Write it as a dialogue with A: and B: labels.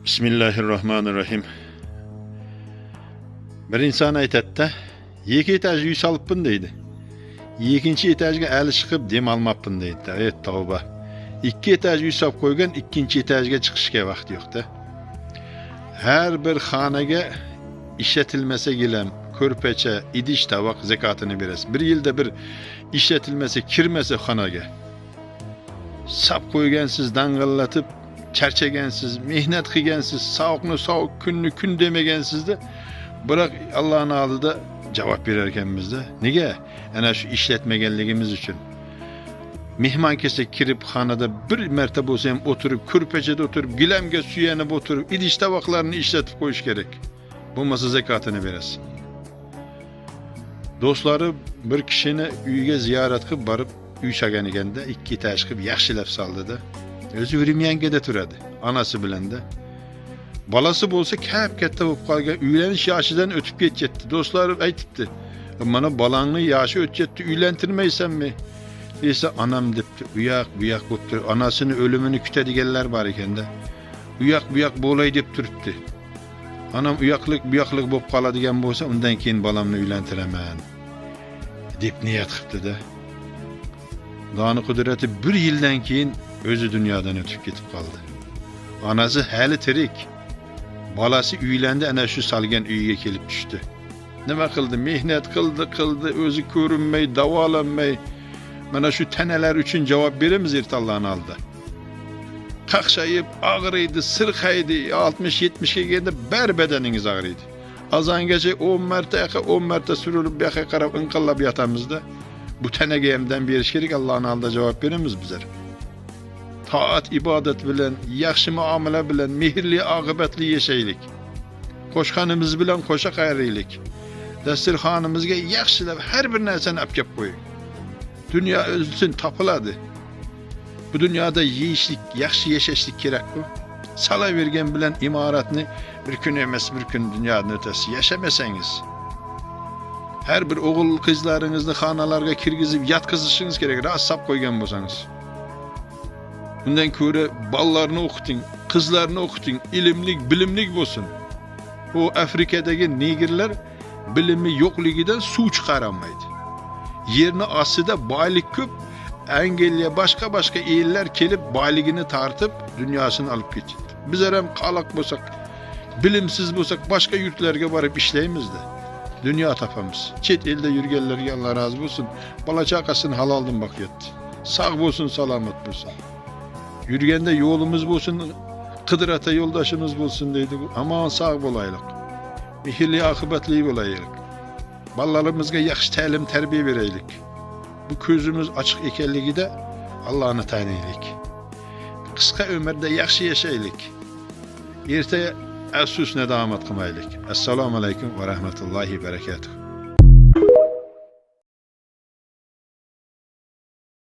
A: Bismillahirrahmanirrahim. Bir inson aytadi-da, ikki etaj uy solibman deydi. Ikkinchi etajga hali chiqib dem olmabman deydi. Ey tavba. Ikki etaj uy solib qo'ygan, ikkinchi etajga chiqishga vaqt yo'q-da. Har bir xonaga ishlatilmasa gilam, ko'rpacha, idish, tovoq zakotini berasiz. Bir yilda bir ishlatilmasa, kirmasa xonaga. Sap qo'ygansiz, dang'illatib charchagansiz, mehnat qilgansiz, sovuqni sovuq, kunni kun demagansiz-da. Biroq Allohning oldida javob berar ekanmiz-da. Nega? Ana shu ishlatmaganligimiz uchun. Mehmon kelsa kirib xonada bir marta bo'lsa ham o'tirib, ko'rpachada o'tirib, gilamga suyanib o'tirib, idish tovoqlarni ishlatib qo'yish kerak. Bo'lmasa zakotini berasiz. Do'stlari bir kishini uyiga ziyorat qilib borib, uy solgan ekanda, ikki etaj qilib yaxshilab soldi-da. O'zi Urmiyangada turadi, onasi bilan-da. Balası bo'lsa katta bo'lib qolgan, uylanish yoshidan o'tib ketdi. Do'stlari aytibdi, "Mana balangni yoshi o'tibdi, uylantirmaysanmi?" desa, "Onam debdi, bu yoq bo'lib turib, onasini o'limini kutadiganlar bor ekanda. Bu yoq bo'lay deb turibdi. Onam bu yoqlik bo'lib qoladigan bo'lsa, undan keyin balamni uylantiraman" deb niyat qilibdi-da. Xudoning qudrati bir yildan keyin o'zi dunyodan o'tib ketib qoldi. Onasi hali tirik. Balasi uylandi, ana shu salgan uyiga kelib tushdi. Nima qildi? Mehnat qildi, o'zi ko'rinmay, davolanmay. Mana shu tanalar uchun javob beramiz ertallohning oldida. Qaqshayib, og'riydi, sirqaydi, 60-70 ga kelganda bar badaningiz og'riydi. Azongacha 10 marta surilib, bu yoqqa qarab inqillab yotamizda. Bu tanaga yordam berish kerak, Allohning oldida javob beramiz bizlar. Taat, ibodat bilan, yaxshi muomala bilan, mehrli, oqibatli yashaylik. Qo'shqanimiz bilan qo'sha qayraylik. Dasturxonimizga yaxshilab har bir narsani olib kelib qo'ying. Dunyo o'zin topiladi. Bu dunyoda yeyishlik, yaxshi yashashlik kerak-ku. Salavergan bilan imoratni bir kun emas, bir kun dunyodan o'tasiz. Yashamasangiz, har bir o'g'il qizlaringizni xonalarga kirgizib yotqizishingiz kerak, rassab qo'ygan bo'lsangiz. Bundan ko'ra bolalarni o'qiting, qizlarni o'qiting, ilmlik, bilimlik bo'lsin. Bu Afrikadagi negerlar bilimi yo'qligidan suv chiqara olmaydi. Yerni ostida boylik ko'p, Angliya boshqa ellar kelib boyligini tortib, dunyosini olib ketdi. Bizlar ham qaloq bo'lsak, bilimsiz bo'lsak, boshqa yurtlarga borib ishlaymiz-da. Dunyo topamiz. Chet elda yurganlarga Alloh rozi bo'lsin. Bola chaqasini haloldan boqyapti. Sog' bo'lsin, salomat bo'lsin. Yurganda yo'limiz bo'lsin, qidirata yo'ldoshimiz bo'lsin deydi. Amon sog' bo'laylik. Mehrli, oqibatli bo'laylik. Bolalarimizga yaxshi ta'lim, tarbiya beraylik. Bu ko'zimiz ochiq ekanligida Allohni taniylik. Qisqa umrda yaxshi yashaylik. Erta afsus nadomat qilmaylik. Assalomu alaykum va rahmatullohi va barakatuh.